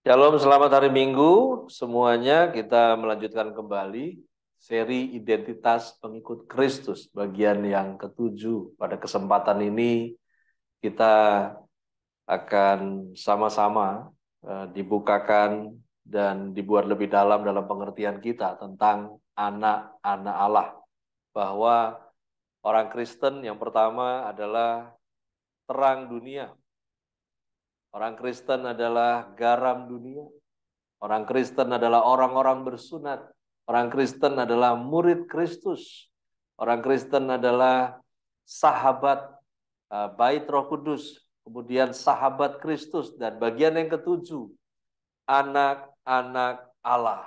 Shalom, selamat hari Minggu semuanya. Kita melanjutkan kembali seri Identitas Pengikut Kristus bagian yang ketujuh. Pada kesempatan ini kita akan sama-sama dibukakan dan dibuat lebih dalam pengertian kita tentang anak-anak Allah. Bahwa orang Kristen yang pertama adalah terang dunia. Orang Kristen adalah garam dunia. Orang Kristen adalah orang-orang bersunat. Orang Kristen adalah murid Kristus. Orang Kristen adalah sahabat bait Roh Kudus. Kemudian sahabat Kristus. Dan bagian yang ketujuh, anak-anak Allah.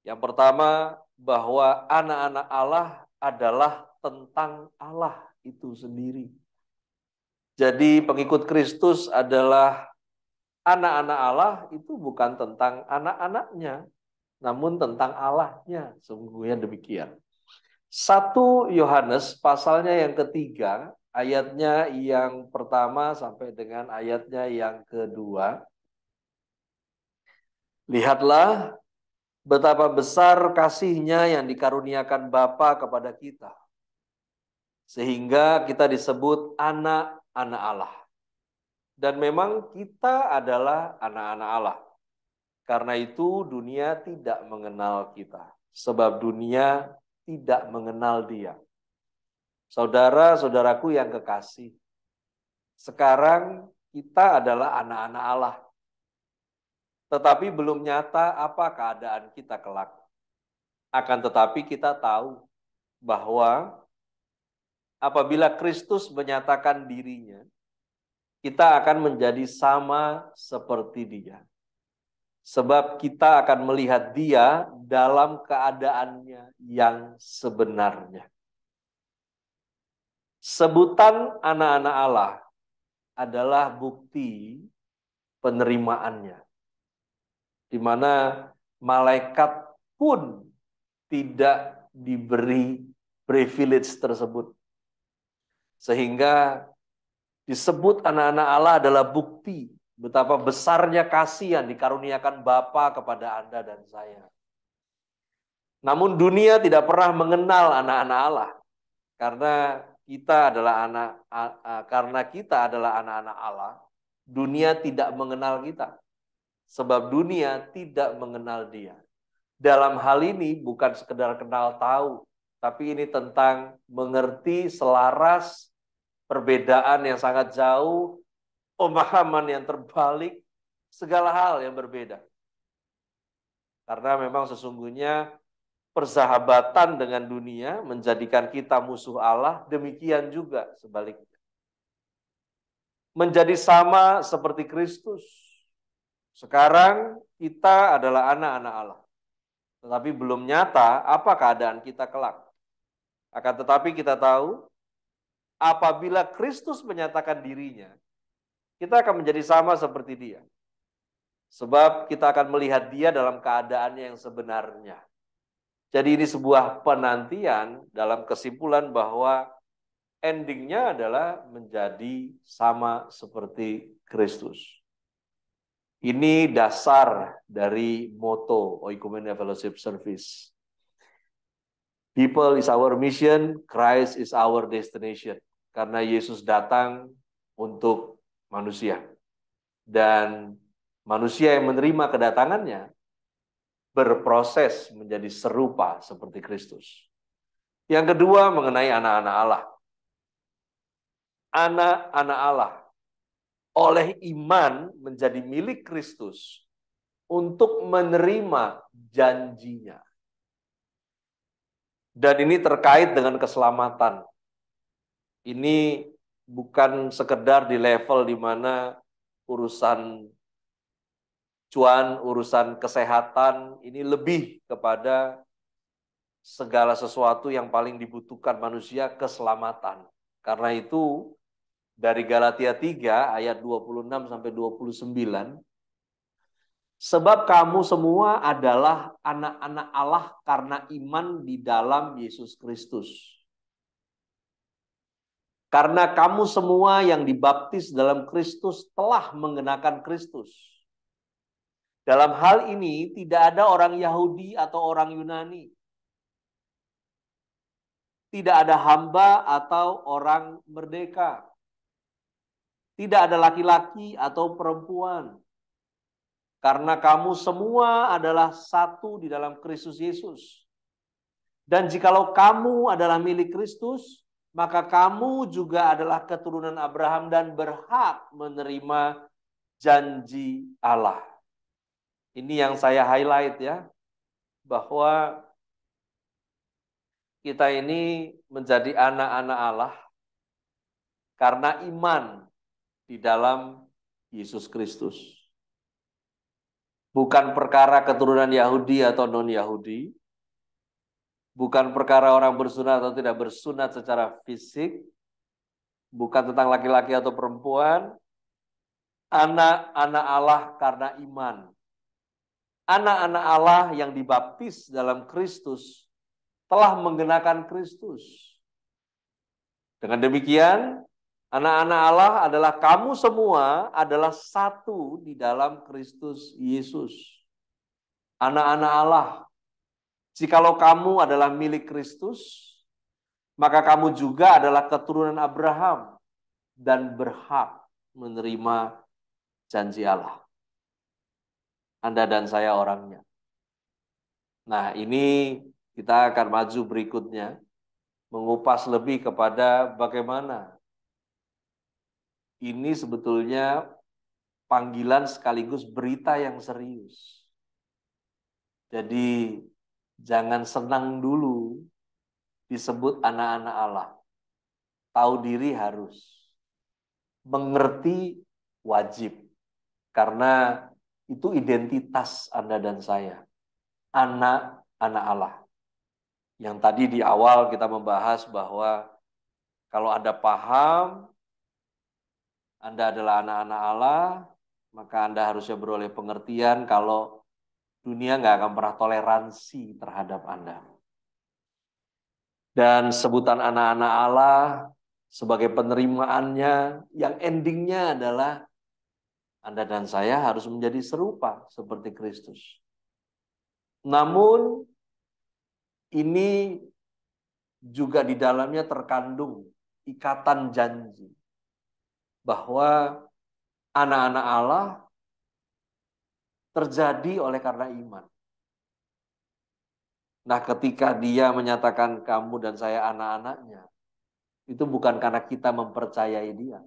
Yang pertama, bahwa anak-anak Allah adalah tentang Allah itu sendiri. Jadi pengikut Kristus adalah anak-anak Allah itu bukan tentang anak-anaknya, namun tentang Allahnya. Sungguhnya demikian. 1 Yohanes pasalnya yang ketiga, ayatnya yang pertama sampai dengan ayatnya yang kedua. Lihatlah betapa besar kasihnya yang dikaruniakan Bapa kepada kita, sehingga kita disebut anak-anak Allah. Dan memang kita adalah anak-anak Allah. Karena itu dunia tidak mengenal kita. Sebab dunia tidak mengenal Dia. Saudara-saudaraku yang kekasih, sekarang kita adalah anak-anak Allah. Tetapi belum nyata apa keadaan kita kelak. Akan tetapi kita tahu bahwa apabila Kristus menyatakan dirinya, kita akan menjadi sama seperti Dia. Sebab kita akan melihat Dia dalam keadaannya yang sebenarnya. Sebutan anak-anak Allah adalah bukti penerimaannya. Di mana malaikat pun tidak diberi privilege tersebut. Sehingga disebut anak-anak Allah adalah bukti betapa besarnya kasih yang dikaruniakan Bapa kepada Anda dan saya. Namun dunia tidak pernah mengenal anak-anak Allah. Karena kita adalah anak-anak Allah, dunia tidak mengenal kita. Sebab dunia tidak mengenal Dia. Dalam hal ini bukan sekedar kenal tahu, tapi ini tentang mengerti selaras, perbedaan yang sangat jauh, pemahaman yang terbalik, segala hal yang berbeda. Karena memang sesungguhnya persahabatan dengan dunia menjadikan kita musuh Allah, demikian juga sebaliknya. Menjadi sama seperti Kristus. Sekarang kita adalah anak-anak Allah. Tetapi belum nyata apa keadaan kita kelak. Akan tetapi kita tahu, apabila Kristus menyatakan dirinya, kita akan menjadi sama seperti Dia. Sebab kita akan melihat Dia dalam keadaannya yang sebenarnya. Jadi ini sebuah penantian dalam kesimpulan bahwa endingnya adalah menjadi sama seperti Kristus. Ini dasar dari motto Oikumenia Fellowship Service. People is our mission, Christ is our destination. Karena Yesus datang untuk manusia. Dan manusia yang menerima kedatangannya berproses menjadi serupa seperti Kristus. Yang kedua mengenai anak-anak Allah. Anak-anak Allah oleh iman menjadi milik Kristus untuk menerima janjinya. Dan ini terkait dengan keselamatan. Ini bukan sekedar di level di mana urusan cuan, urusan kesehatan, ini lebih kepada segala sesuatu yang paling dibutuhkan manusia, keselamatan. Karena itu dari Galatia 3 ayat 26 sampai 29, sebab kamu semua adalah anak-anak Allah karena iman di dalam Yesus Kristus. Karena kamu semua yang dibaptis dalam Kristus telah mengenakan Kristus. Dalam hal ini tidak ada orang Yahudi atau orang Yunani. Tidak ada hamba atau orang merdeka. Tidak ada laki-laki atau perempuan. Karena kamu semua adalah satu di dalam Kristus Yesus. Dan jikalau kamu adalah milik Kristus, maka kamu juga adalah keturunan Abraham dan berhak menerima janji Allah. Ini yang saya highlight ya, bahwa kita ini menjadi anak-anak Allah karena iman di dalam Yesus Kristus. Bukan perkara keturunan Yahudi atau non-Yahudi, bukan perkara orang bersunat atau tidak bersunat secara fisik, bukan tentang laki-laki atau perempuan, anak-anak Allah karena iman. Anak-anak Allah yang dibaptis dalam Kristus telah mengenakan Kristus. Dengan demikian, anak-anak Allah adalah kamu semua adalah satu di dalam Kristus Yesus. Anak-anak Allah, jikalau kamu adalah milik Kristus, maka kamu juga adalah keturunan Abraham dan berhak menerima janji Allah. Anda dan saya orangnya. Nah, ini kita akan maju berikutnya, mengupas lebih kepada bagaimana ini sebetulnya panggilan sekaligus berita yang serius. Jadi jangan senang dulu disebut anak-anak Allah. Tahu diri harus. Mengerti wajib. Karena itu identitas Anda dan saya. Anak-anak Allah. Yang tadi di awal kita membahas bahwa kalau Anda paham Anda adalah anak-anak Allah, maka Anda harusnya beroleh pengertian kalau dunia nggak akan pernah toleransi terhadap Anda. Dan sebutan anak-anak Allah sebagai penerimaannya yang endingnya adalah Anda dan saya harus menjadi serupa seperti Kristus. Namun ini juga di dalamnya terkandung ikatan janji bahwa anak-anak Allah terjadi oleh karena iman. Nah, ketika dia menyatakan kamu dan saya anak-anaknya, itu bukan karena kita mempercayai dia,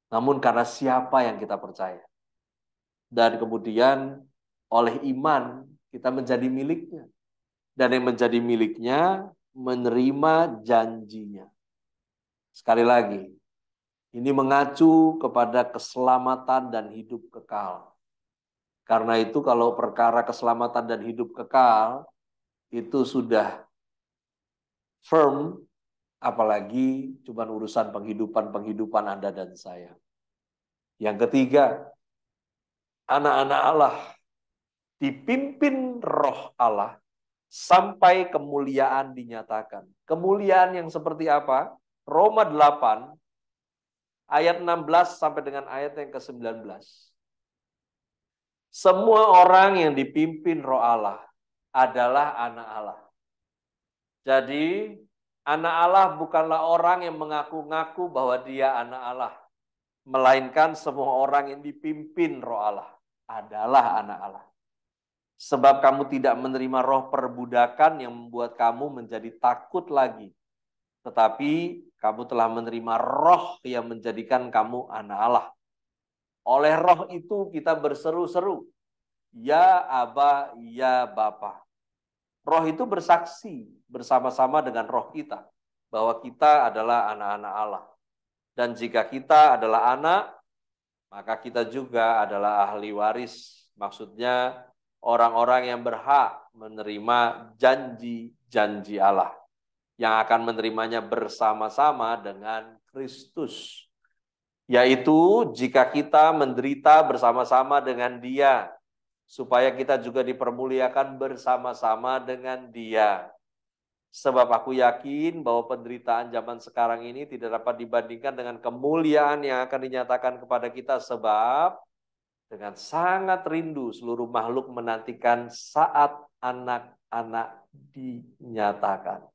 namun karena siapa yang kita percaya. Dan kemudian oleh iman kita menjadi miliknya. Dan yang menjadi miliknya menerima janjinya. Sekali lagi, ini mengacu kepada keselamatan dan hidup kekal. Karena itu kalau perkara keselamatan dan hidup kekal, itu sudah firm, apalagi cuma urusan penghidupan Anda dan saya. Yang ketiga, anak-anak Allah dipimpin roh Allah sampai kemuliaan dinyatakan. Kemuliaan yang seperti apa? Roma 8 ayat 16 sampai dengan ayat yang ke-19. Semua orang yang dipimpin roh Allah adalah anak Allah. Jadi anak Allah bukanlah orang yang mengaku-ngaku bahwa dia anak Allah. Melainkan semua orang yang dipimpin roh Allah adalah anak Allah. Sebab kamu tidak menerima roh perbudakan yang membuat kamu menjadi takut lagi. Tetapi kamu telah menerima roh yang menjadikan kamu anak Allah. Oleh roh itu kita berseru-seru, ya Aba, ya Bapa. Roh itu bersaksi bersama-sama dengan roh kita bahwa kita adalah anak-anak Allah. Dan jika kita adalah anak, maka kita juga adalah ahli waris. Maksudnya orang-orang yang berhak menerima janji-janji Allah. Yang akan menerimanya bersama-sama dengan Kristus. Yaitu jika kita menderita bersama-sama dengan Dia, supaya kita juga dipermuliakan bersama-sama dengan Dia. Sebab aku yakin bahwa penderitaan zaman sekarang ini tidak dapat dibandingkan dengan kemuliaan yang akan dinyatakan kepada kita, sebab dengan sangat rindu seluruh makhluk menantikan saat anak-anak dinyatakan.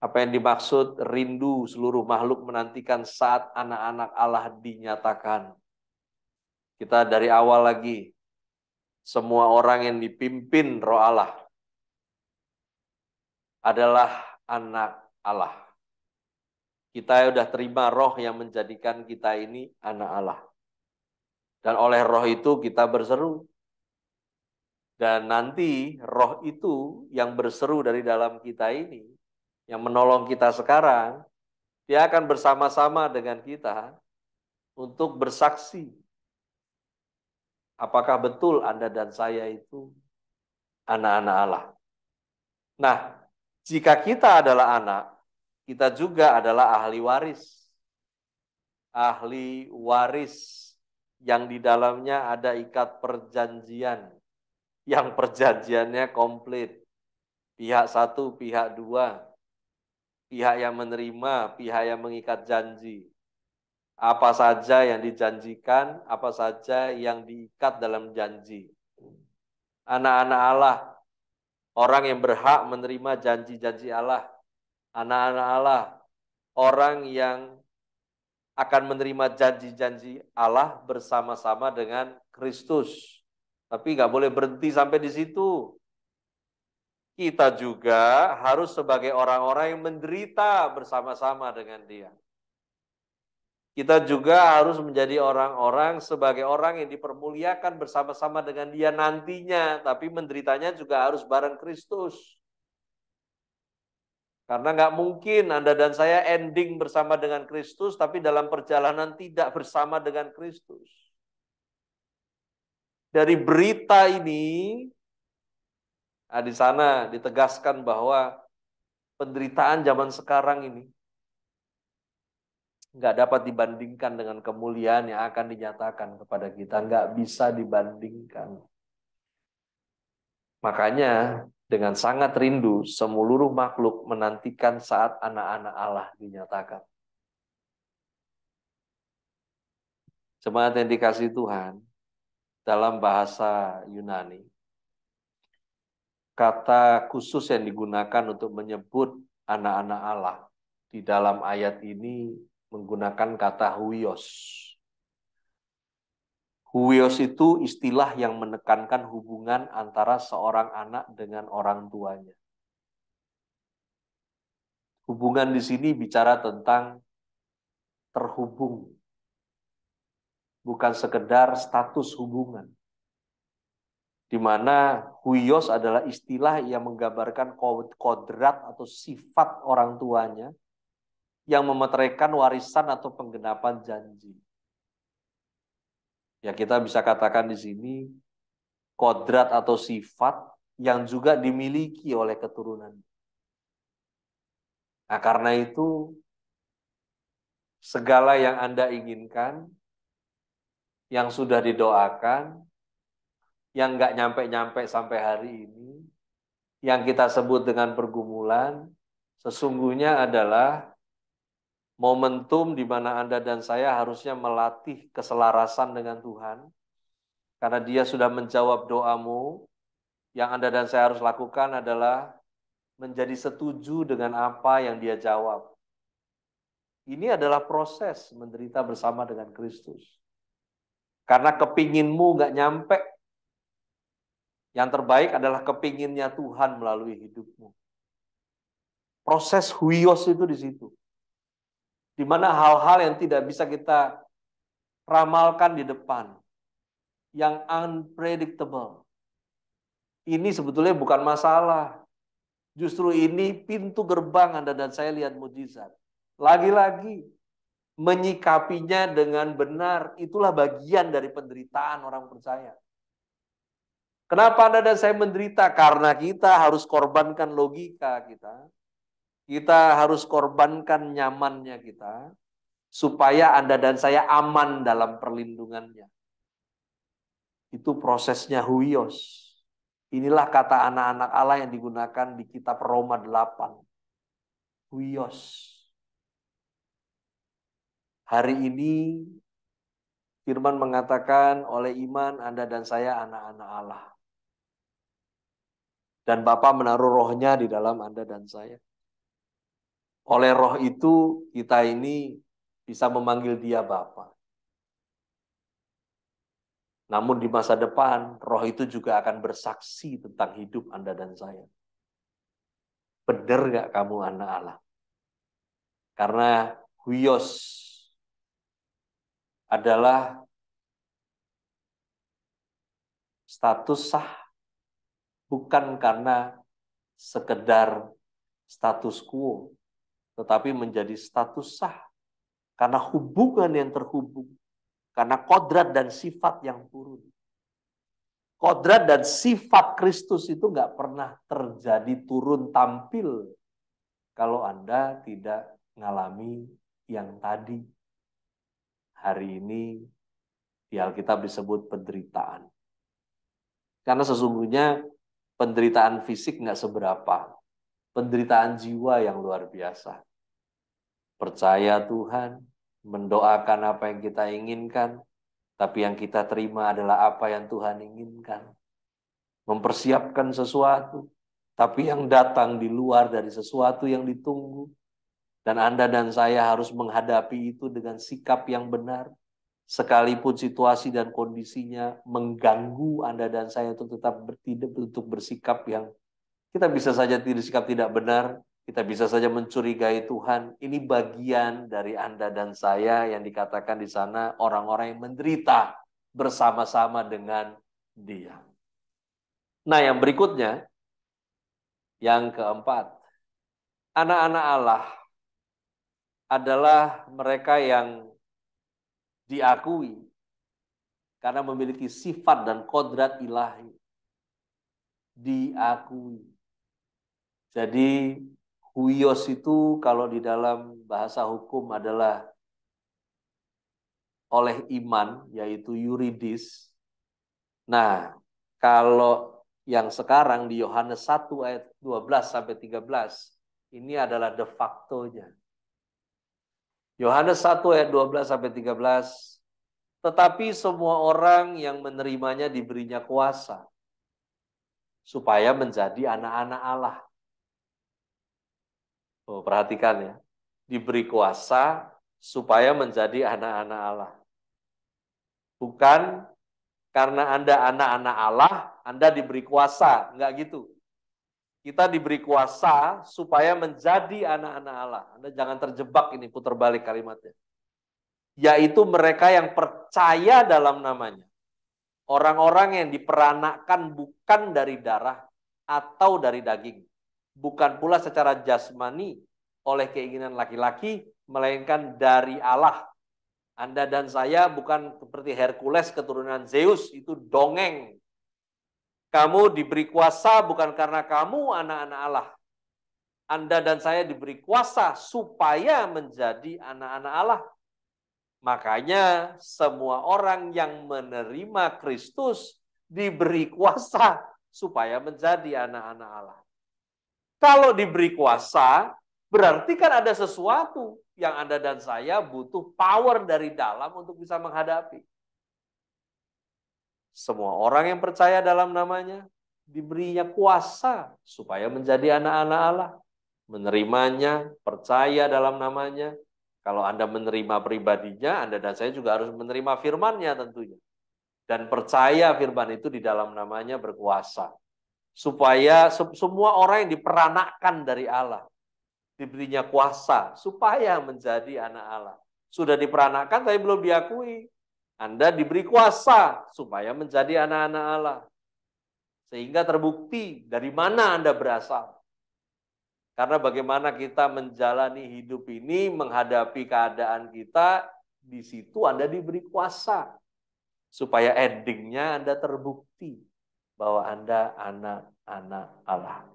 Apa yang dimaksud rindu seluruh makhluk menantikan saat anak-anak Allah dinyatakan? Kita dari awal lagi, semua orang yang dipimpin Roh Allah adalah anak Allah. Kita sudah terima Roh yang menjadikan kita ini anak Allah. Dan oleh Roh itu kita berseru. Dan nanti Roh itu yang berseru dari dalam kita ini, yang menolong kita sekarang, dia akan bersama-sama dengan kita untuk bersaksi. Apakah betul Anda dan saya itu anak-anak Allah? Nah, jika kita adalah anak, kita juga adalah ahli waris. Ahli waris yang di dalamnya ada ikat perjanjian. Yang perjanjiannya komplit. Pihak satu, pihak dua. Pihak yang menerima, pihak yang mengikat janji. Apa saja yang dijanjikan, apa saja yang diikat dalam janji. Anak-anak Allah, orang yang berhak menerima janji-janji Allah. Anak-anak Allah, orang yang akan menerima janji-janji Allah bersama-sama dengan Kristus. Tapi nggak boleh berhenti sampai di situ. Kita juga harus sebagai orang-orang yang menderita bersama-sama dengan Dia. Kita juga harus menjadi orang-orang sebagai orang yang dipermuliakan bersama-sama dengan Dia nantinya, tapi menderitanya juga harus bareng Kristus. Karena nggak mungkin Anda dan saya ending bersama dengan Kristus, tapi dalam perjalanan tidak bersama dengan Kristus. Dari berita ini, di sana ditegaskan bahwa penderitaan zaman sekarang ini nggak dapat dibandingkan dengan kemuliaan yang akan dinyatakan kepada kita. Nggak bisa dibandingkan. Makanya dengan sangat rindu seluruh makhluk menantikan saat anak-anak Allah dinyatakan. Jemaat yang dikasihi Tuhan, dalam bahasa Yunani, kata khusus yang digunakan untuk menyebut anak-anak Allah di dalam ayat ini menggunakan kata huios. Huios itu istilah yang menekankan hubungan antara seorang anak dengan orang tuanya. Hubungan di sini bicara tentang terhubung, bukan sekedar status hubungan. Di mana huios adalah istilah yang menggambarkan kodrat atau sifat orang tuanya yang memeteraikan warisan atau penggenapan janji. Ya, kita bisa katakan di sini kodrat atau sifat yang juga dimiliki oleh keturunan. Nah, karena itu segala yang Anda inginkan, yang sudah didoakan, yang nggak nyampe-nyampe sampai hari ini, yang kita sebut dengan pergumulan, sesungguhnya adalah momentum di mana Anda dan saya harusnya melatih keselarasan dengan Tuhan, karena Dia sudah menjawab doamu. Yang Anda dan saya harus lakukan adalah menjadi setuju dengan apa yang Dia jawab. Ini adalah proses menderita bersama dengan Kristus. Karena kepinginmu nggak nyampe, yang terbaik adalah kepinginnya Tuhan melalui hidupmu. Proses huios itu di situ. Di mana hal-hal yang tidak bisa kita ramalkan di depan. Yang unpredictable. Ini sebetulnya bukan masalah. Justru ini pintu gerbang Anda dan saya lihat mujizat. Lagi-lagi, menyikapinya dengan benar, itulah bagian dari penderitaan orang percaya. Kenapa Anda dan saya menderita? Karena kita harus korbankan logika kita. Kita harus korbankan nyamannya kita. Supaya Anda dan saya aman dalam perlindungannya. Itu prosesnya huios. Inilah kata anak-anak Allah yang digunakan di kitab Roma 8. Huios. Hari ini firman mengatakan oleh iman Anda dan saya anak-anak Allah. Dan Bapa menaruh rohnya di dalam Anda dan saya. Oleh roh itu kita ini bisa memanggil dia Bapa. Namun di masa depan roh itu juga akan bersaksi tentang hidup Anda dan saya. Benar gak kamu anak Allah? Karena huios adalah status sah, bukan karena sekedar status quo, tetapi menjadi status sah karena hubungan yang terhubung, karena kodrat dan sifat yang turun. Kodrat dan sifat Kristus itu nggak pernah terjadi turun tampil kalau Anda tidak mengalami yang tadi. Hari ini di Alkitab disebut penderitaan. Karena sesungguhnya penderitaan fisik nggak seberapa. Penderitaan jiwa yang luar biasa. Percaya Tuhan, mendoakan apa yang kita inginkan, tapi yang kita terima adalah apa yang Tuhan inginkan. Mempersiapkan sesuatu, tapi yang datang di luar dari sesuatu yang ditunggu. Dan Anda dan saya harus menghadapi itu dengan sikap yang benar. Sekalipun situasi dan kondisinya mengganggu Anda dan saya untuk tetap bersikap yang kita bisa saja bersikap tidak benar, kita bisa saja mencurigai Tuhan. Ini bagian dari Anda dan saya yang dikatakan di sana orang-orang yang menderita bersama-sama dengan Dia. Nah, yang berikutnya, yang keempat, anak-anak Allah adalah mereka yang diakui karena memiliki sifat dan kodrat ilahi. Diakui. Jadi huios itu kalau di dalam bahasa hukum adalah oleh iman, yaitu yuridis. Nah, kalau yang sekarang di Yohanes 1 ayat 12 sampai 13, ini adalah de facto-nya. Yohanes 1 ayat 12 sampai 13, tetapi semua orang yang menerimanya diberinya kuasa supaya menjadi anak-anak Allah. Oh, perhatikan ya. Diberi kuasa supaya menjadi anak-anak Allah. Bukan karena Anda anak-anak Allah, Anda diberi kuasa. Enggak gitu. Kita diberi kuasa supaya menjadi anak-anak Allah. Anda jangan terjebak ini, putar balik kalimatnya. Yaitu mereka yang percaya dalam namanya. Orang-orang yang diperanakkan bukan dari darah atau dari daging. Bukan pula secara jasmani oleh keinginan laki-laki, melainkan dari Allah. Anda dan saya bukan seperti Hercules keturunan Zeus, itu dongeng. Kamu diberi kuasa bukan karena kamu anak-anak Allah. Anda dan saya diberi kuasa supaya menjadi anak-anak Allah. Makanya semua orang yang menerima Kristus diberi kuasa supaya menjadi anak-anak Allah. Kalau diberi kuasa, berarti kan ada sesuatu yang Anda dan saya butuh power dari dalam untuk bisa menghadapi. Semua orang yang percaya dalam namanya diberinya kuasa supaya menjadi anak-anak Allah. Menerimanya, percaya dalam namanya. Kalau Anda menerima pribadinya, Anda dan saya juga harus menerima firman-Nya tentunya. Dan percaya firman itu di dalam namanya berkuasa. Supaya semua orang yang diperanakkan dari Allah diberinya kuasa supaya menjadi anak Allah. Sudah diperanakkan tapi belum diakui. Anda diberi kuasa supaya menjadi anak-anak Allah. Sehingga terbukti dari mana Anda berasal. Karena bagaimana kita menjalani hidup ini, menghadapi keadaan kita, di situ Anda diberi kuasa. Supaya endingnya Anda terbukti bahwa Anda anak-anak Allah.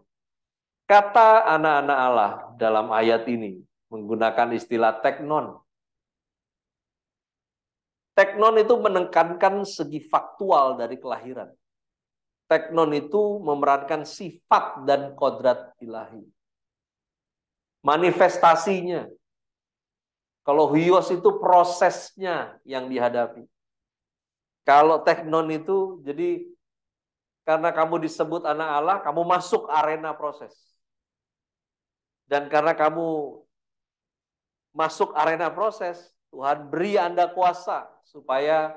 Kata anak-anak Allah dalam ayat ini menggunakan istilah teknon. Teknon itu menekankan segi faktual dari kelahiran. Teknon itu memerankan sifat dan kodrat ilahi. Manifestasinya. Kalau huios itu prosesnya yang dihadapi. Kalau teknon itu, jadi karena kamu disebut anak Allah, kamu masuk arena proses. Dan karena kamu masuk arena proses, Tuhan beri Anda kuasa supaya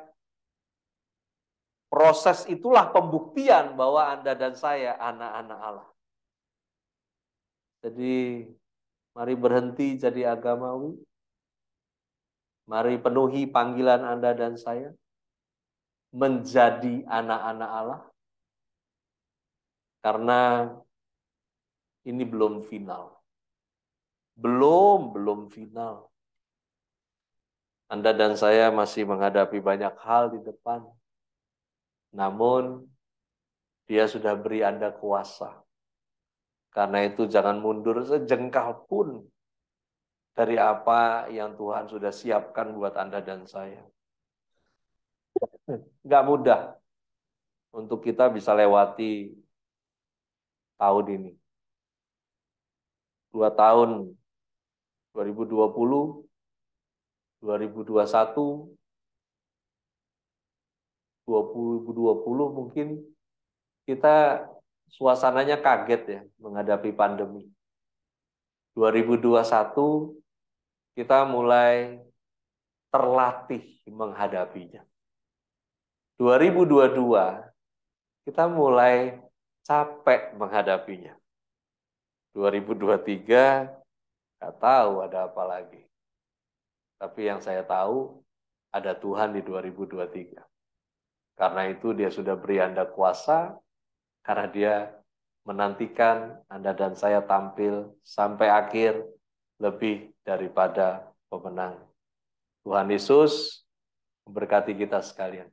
proses itulah pembuktian bahwa Anda dan saya anak-anak Allah. Jadi mari berhenti jadi agamawi. Mari penuhi panggilan Anda dan saya menjadi anak-anak Allah. Karena ini belum final. Belum final. Anda dan saya masih menghadapi banyak hal di depan. Namun, Dia sudah beri Anda kuasa. Karena itu jangan mundur sejengkal pun dari apa yang Tuhan sudah siapkan buat Anda dan saya. Nggak mudah untuk kita bisa lewati tahun ini. 2 tahun, 2020, 2021, 2020 mungkin kita suasananya kaget ya menghadapi pandemi. 2021 kita mulai terlatih menghadapinya. 2022 kita mulai capek menghadapinya. 2023 nggak tahu ada apa lagi. Tapi yang saya tahu ada Tuhan di 2023. Karena itu Dia sudah beri Anda kuasa, karena Dia menantikan Anda dan saya tampil sampai akhir lebih daripada pemenang. Tuhan Yesus memberkati kita sekalian.